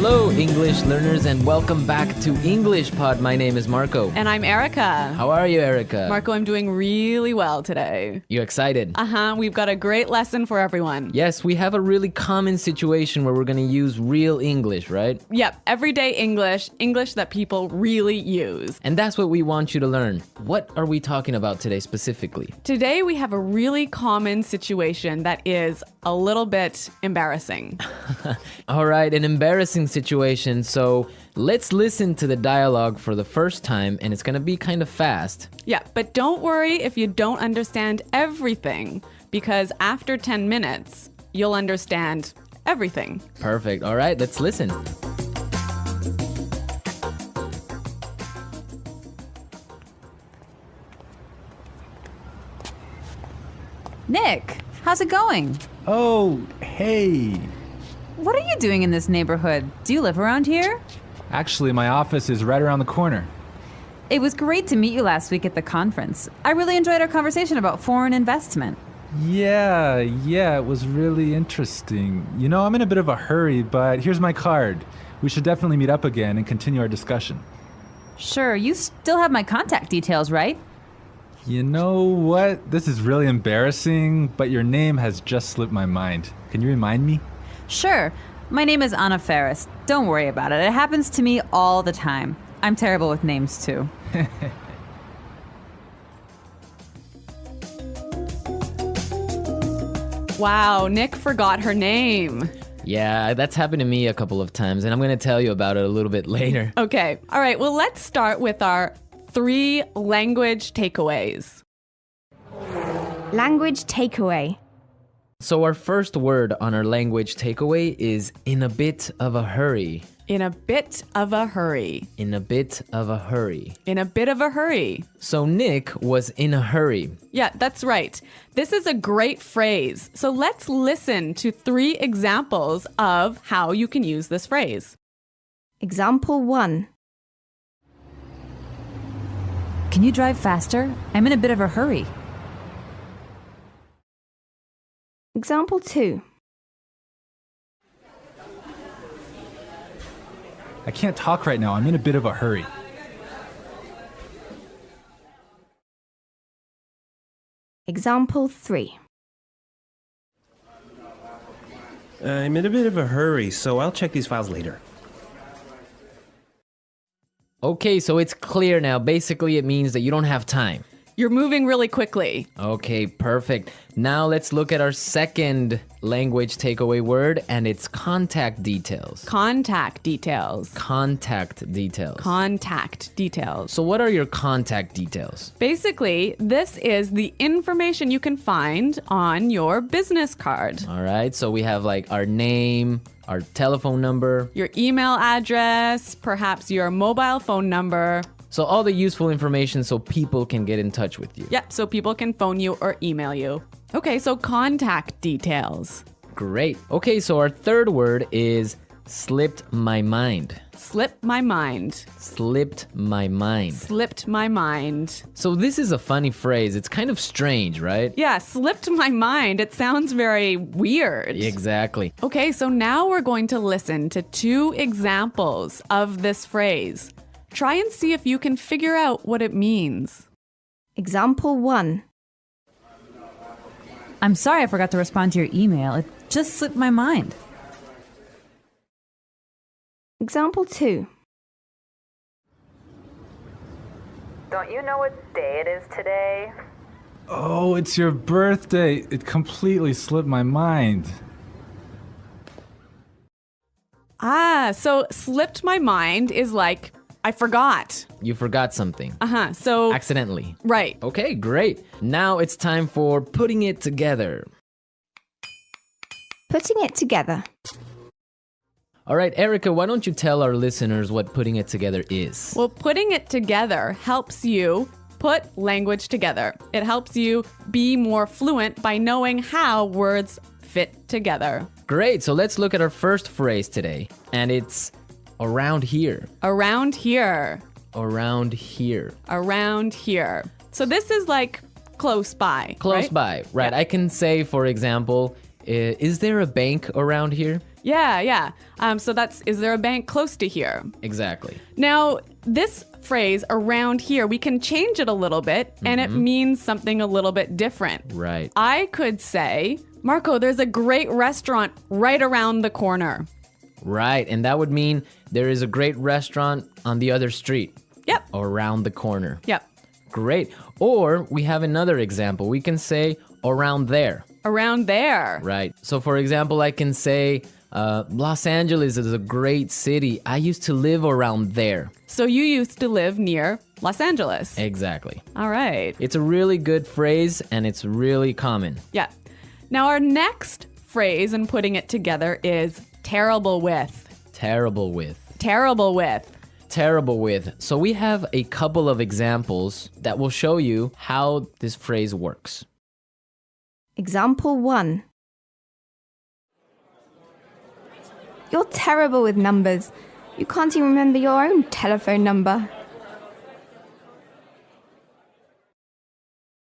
Hello, English learners, and welcome back to English Pod. My name is Marco. And I'm Erica. How are you, Erica? Marco, I'm doing really well today. You excited? We've got a great lesson for everyone. Yes, we have a really common situation where we're going to use real English, right? Yep, everyday English, English that people really use. And that's what we want you to learn. What are we talking about today specifically? Today we have a really common situation that is a little bit embarrassing. All right, an embarrassing situation. So let's listen to the dialogue for the first time, and it's going to be kind of fast. Yeah, but don't worry if you don't understand everything, because after 10 minutes, you'll understand everything. Perfect. All right, let's listen. Nick, how's it going? Oh, hey. What are you doing in this neighborhood? Do you live around here? Actually, my office is right around the corner. It was great to meet you last week at the conference. I really enjoyed our conversation about foreign investment. Yeah, it was really interesting. You know, I'm in a bit of a hurry, but here's my card. We should definitely meet up again and continue our discussion. Sure, you still have my contact details, right? You know what? This is really embarrassing, but your name has just slipped my mind. Can you remind me? Sure. My name is Anna Ferris. Don't worry about it. It happens to me all the time. I'm terrible with names, too. Wow, Nick forgot her name. Yeah, that's happened to me a couple of times, and I'm going to tell you about it a little bit later. Okay, all right, well, let's start with our 3 language takeaways. Language takeaway. So our first word on our language takeaway is in a bit of a hurry. In a bit of a hurry. In a bit of a hurry. In a bit of a hurry. So Nick was in a hurry. Yeah, that's right. This is a great phrase. So let's listen to 3 examples of how you can use this phrase. Example 1. Can you drive faster? I'm in a bit of a hurry. Example 2. I can't talk right now. I'm in a bit of a hurry. Example 3. I'm in a bit of a hurry, so I'll check these files later. Okay, so it's clear now. Basically, it means that you don't have time. You're moving really quickly. Okay, perfect. Now let's look at our second language takeaway word, and it's contact details. Contact details. Contact details. Contact details. So what are your contact details? Basically, this is the information you can find on your business card. All right, so we have like our name, our telephone number. Your email address, perhaps your mobile phone number. So all the useful information so people can get in touch with you. Yep, so people can phone you or email you. Okay, so contact details. Great. Okay, so our third word is slipped my mind. Slipped my mind. Slipped my mind. Slipped my mind. So this is a funny phrase. It's kind of strange, right? Yeah, slipped my mind. It sounds very weird. Exactly. Okay, so now we're going to listen to 2 examples of this phrase. Try and see if you can figure out what it means. Example 1. I'm sorry I forgot to respond to your email. It just slipped my mind. Example 2. Don't you know what day it is today? Oh, it's your birthday. It completely slipped my mind. So slipped my mind is like, I forgot. You forgot something. So, Accidentally. right. Okay, great. Now it's time for putting it together. Putting it together. All right, Erica, why don't you tell our listeners what putting it together is? Well, putting it together helps you put language together. It helps you be more fluent by knowing how words fit together. Great, so let's look at our first phrase today. And it's around here. Around here. Around here. Around here. So this is like close by. Close right? by, right. Yeah. I can say, for example, is there a bank around here? Yeah. So is there a bank close to here? Exactly. Now, this phrase around here, we can change it a little bit and it means something a little bit different. Right. I could say, Marco, there's a great restaurant right around the corner. Right. And that would mean there is a great restaurant on the other street. Yep. Or around the corner. Yep. Great. Or we have another example. We can say around there. Around there. Right. So for example, I can say Los Angeles is a great city. I used to live around there. So you used to live near Los Angeles. Exactly. All right. It's a really good phrase and it's really common. Yeah. Now our next phrase and putting it together is terrible with. Terrible with. Terrible with. Terrible with. So we have a couple of examples that will show you how this phrase works. Example 1. You're terrible with numbers. You can't even remember your own telephone number.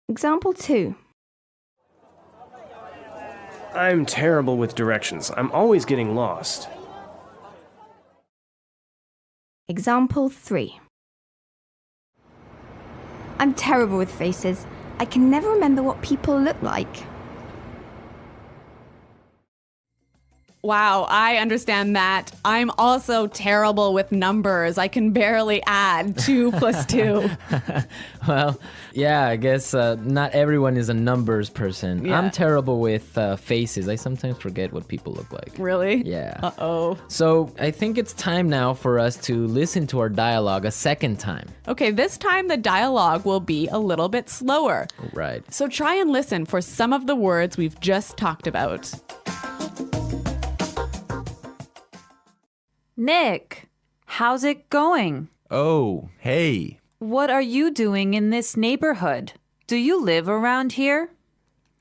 Example 2. I'm terrible with directions. I'm always getting lost. Example 3. I'm terrible with faces. I can never remember what people look like. Wow, I understand that. I'm also terrible with numbers. I can barely add 2 plus 2. Well, yeah, I guess not everyone is a numbers person. Yeah. I'm terrible with faces. I sometimes forget what people look like. Really? Yeah. Uh-oh. So I think it's time now for us to listen to our dialogue a second time. Okay, this time the dialogue will be a little bit slower. Right. So try and listen for some of the words we've just talked about. Nick, how's it going? Oh, hey. What are you doing in this neighborhood? Do you live around here?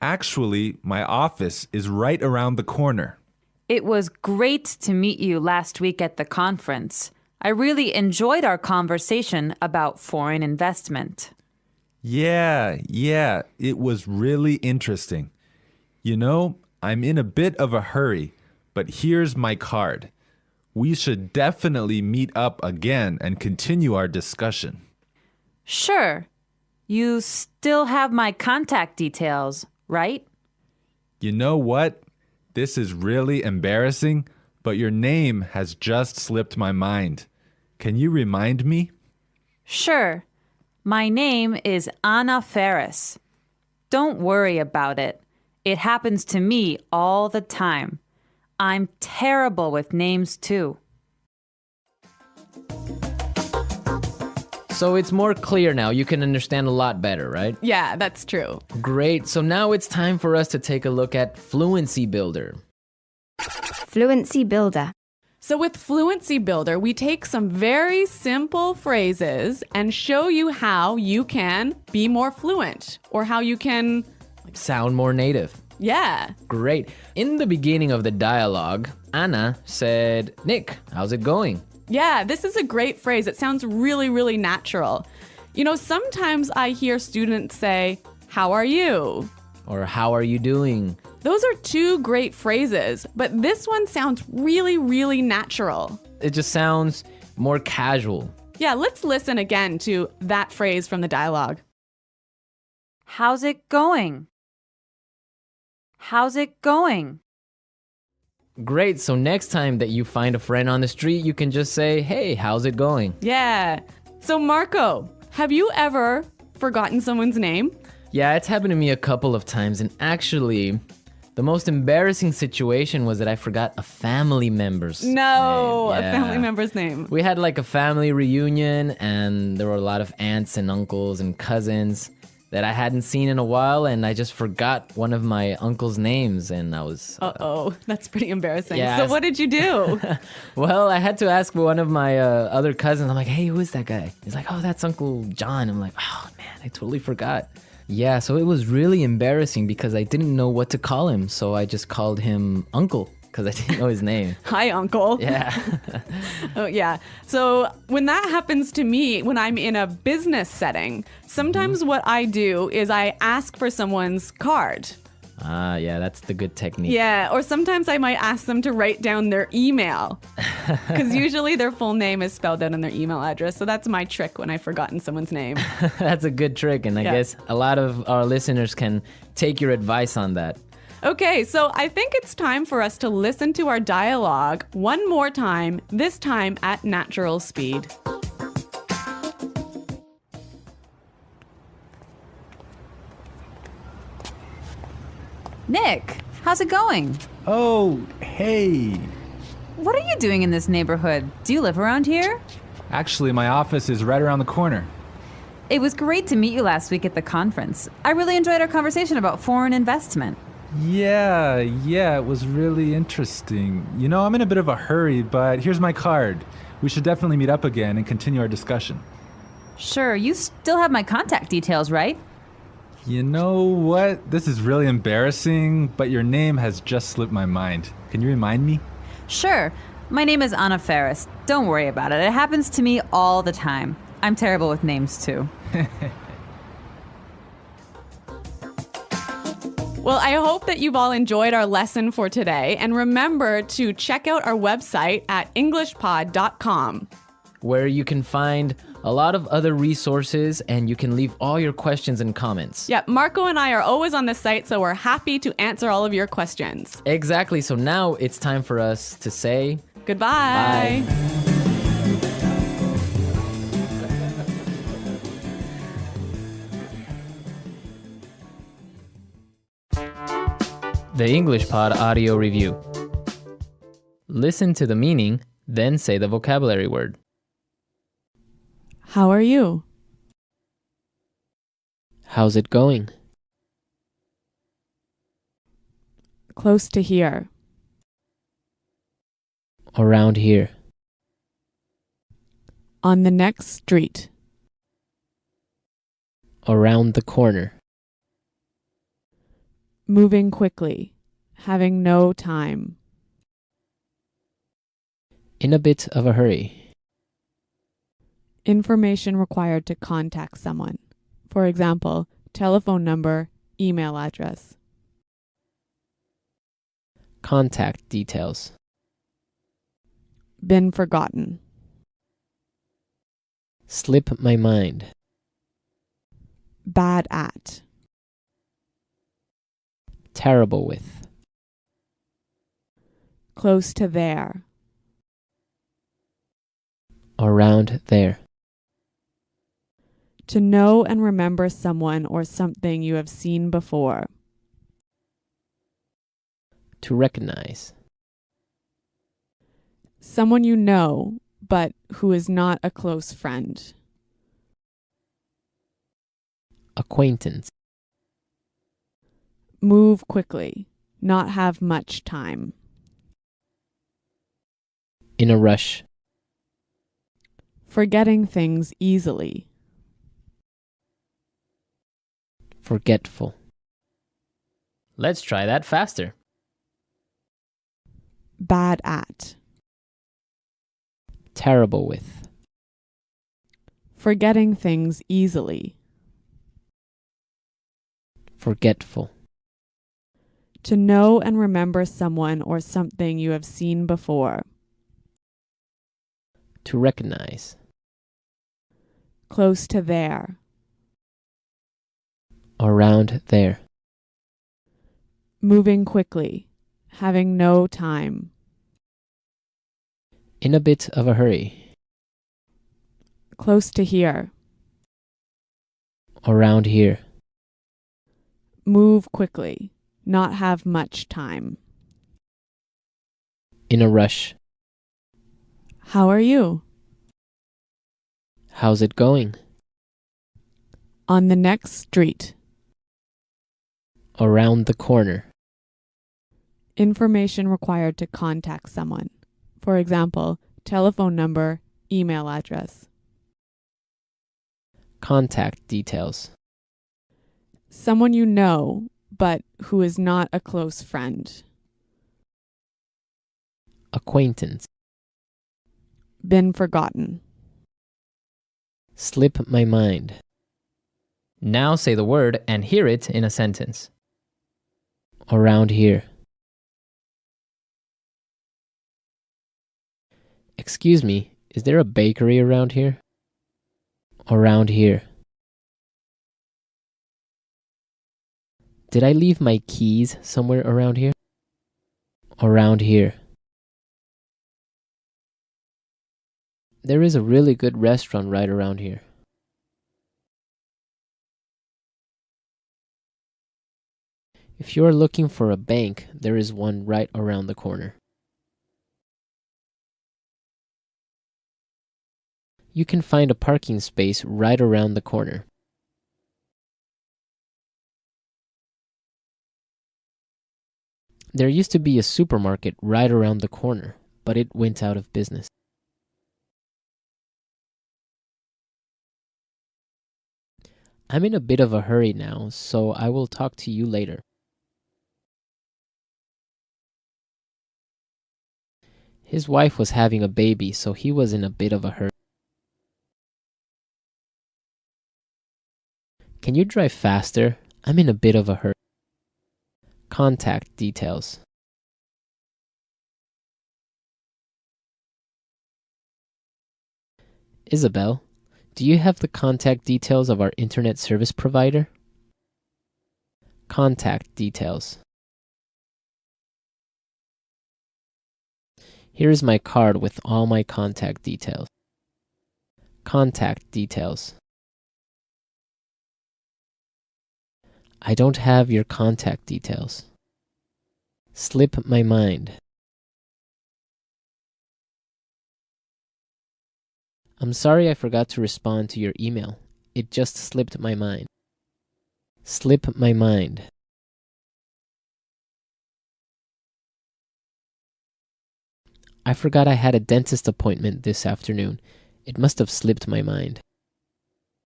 Actually, my office is right around the corner. It was great to meet you last week at the conference. I really enjoyed our conversation about foreign investment. Yeah, it was really interesting. You know, I'm in a bit of a hurry, but here's my card. We should definitely meet up again and continue our discussion. Sure. You still have my contact details, right? You know what? This is really embarrassing, but your name has just slipped my mind. Can you remind me? Sure. My name is Anna Ferris. Don't worry about it. It happens to me all the time. I'm terrible with names too. So it's more clear now. You can understand a lot better, right? Yeah, that's true. Great. So now it's time for us to take a look at Fluency Builder. Fluency Builder. So with Fluency Builder, we take some very simple phrases and show you how you can be more fluent or how you can, Sound more native. yeah. Great. In the beginning of the dialogue, Anna said, Nick, how's it going? Yeah, this is a great phrase. It sounds really, really natural. You know, sometimes I hear students say, how are you? Or how are you doing? Those are 2 great phrases, but this one sounds really, really natural. It just sounds more casual. Yeah, let's listen again to that phrase from the dialogue. How's it going? How's it going? Great. So next time that you find a friend on the street, you can just say, hey, how's it going? Yeah. So Marco, have you ever forgotten someone's name? Yeah, it's happened to me a couple of times. And actually, the most embarrassing situation was that I forgot a family member's name. No, a Yeah. family member's name. We had like a family reunion and there were a lot of aunts and uncles and cousins that I hadn't seen in a while, and I just forgot one of my uncle's names, and I was... Uh-oh, that's pretty embarrassing. Yeah, So what did you do? Well, I had to ask one of my other cousins. I'm like, hey, who is that guy? He's like, oh, that's Uncle John. I'm like, oh, man, I totally forgot. Yeah, so it was really embarrassing because I didn't know what to call him, so I just called him Uncle because I didn't know his name. Hi, Uncle. Yeah. Oh, yeah. So when that happens to me, when I'm in a business setting, sometimes what I do is I ask for someone's card. Ah, yeah, that's the good technique. Yeah, or sometimes I might ask them to write down their email because usually their full name is spelled out in their email address. So that's my trick when I've forgotten someone's name. That's a good trick, and I Yeah. guess a lot of our listeners can take your advice on that. Okay, so I think it's time for us to listen to our dialogue one more time, this time at natural speed. Nick, how's it going? Oh, hey. What are you doing in this neighborhood? Do you live around here? Actually, my office is right around the corner. It was great to meet you last week at the conference. I really enjoyed our conversation about foreign investment. Yeah, it was really interesting. You know, I'm in a bit of a hurry, but here's my card. We should definitely meet up again and continue our discussion. Sure, you still have my contact details, right? You know what? This is really embarrassing, but your name has just slipped my mind. Can you remind me? Sure. My name is Anna Ferris. Don't worry about it. It happens to me all the time. I'm terrible with names, too. Well, I hope that you've all enjoyed our lesson for today. And remember to check out our website at englishpod.com. where you can find a lot of other resources and you can leave all your questions and comments. Yeah, Marco and I are always on the site, so we're happy to answer all of your questions. Exactly. So now it's time for us to say Goodbye. Bye. The English Pod Audio Review. Listen to the meaning, then say the vocabulary word. How are you? How's it going? Close to here. Around here. On the next street. Around the corner. Moving quickly. Having no time. In a bit of a hurry. Information required to contact someone. For example, telephone number, email address. Contact details. Been forgotten. Slip my mind. Bad at. Terrible with. Close to there. Around there. To know and remember someone or something you have seen before. To recognize. Someone you know, but who is not a close friend. Acquaintance. Move quickly. Not have much time. In a rush. Forgetting things easily. Forgetful. Let's try that faster. Bad at. Terrible with. Forgetting things easily. Forgetful. To know and remember someone or something you have seen before. To recognize. Close to there. Around there. Moving quickly. Having no time. In a bit of a hurry. Close to here. Around here. Move quickly. Not have much time. In a rush. How are you? How's it going? On the next street. Around the corner. Information required to contact someone. For example, telephone number, email address. Contact details. Someone you know, but who is not a close friend. Acquaintance. Been forgotten. Slip my mind. Now say the word and hear it in a sentence. Around here. Excuse me, is there a bakery around here? Around here. Did I leave my keys somewhere around here? Around here. There is a really good restaurant right around here. If you are looking for a bank, there is one right around the corner. You can find a parking space right around the corner. There used to be a supermarket right around the corner, but it went out of business. I'm in a bit of a hurry now, so I will talk to you later. His wife was having a baby, so he was in a bit of a hurry. Can you drive faster? I'm in a bit of a hurry. Contact details. Isabel, do you have the contact details of our internet service provider? Contact details. Here is my card with all my contact details. Contact details. I don't have your contact details. Slip my mind. I'm sorry I forgot to respond to your email. It just slipped my mind. Slip my mind. I forgot I had a dentist appointment this afternoon. It must have slipped my mind.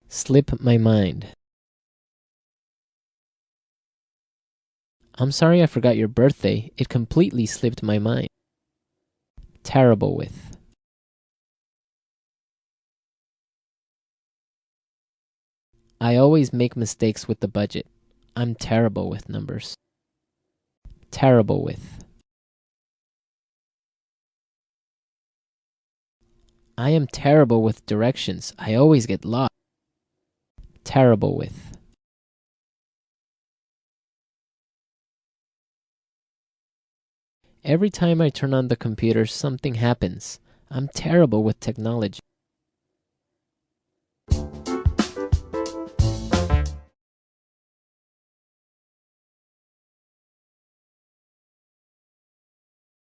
Slip my mind. I'm sorry I forgot your birthday. It completely slipped my mind. Terrible with. I always make mistakes with the budget. I'm terrible with numbers. Terrible with. I am terrible with directions. I always get lost. Terrible with. Every time I turn on the computer, something happens. I'm terrible with technology.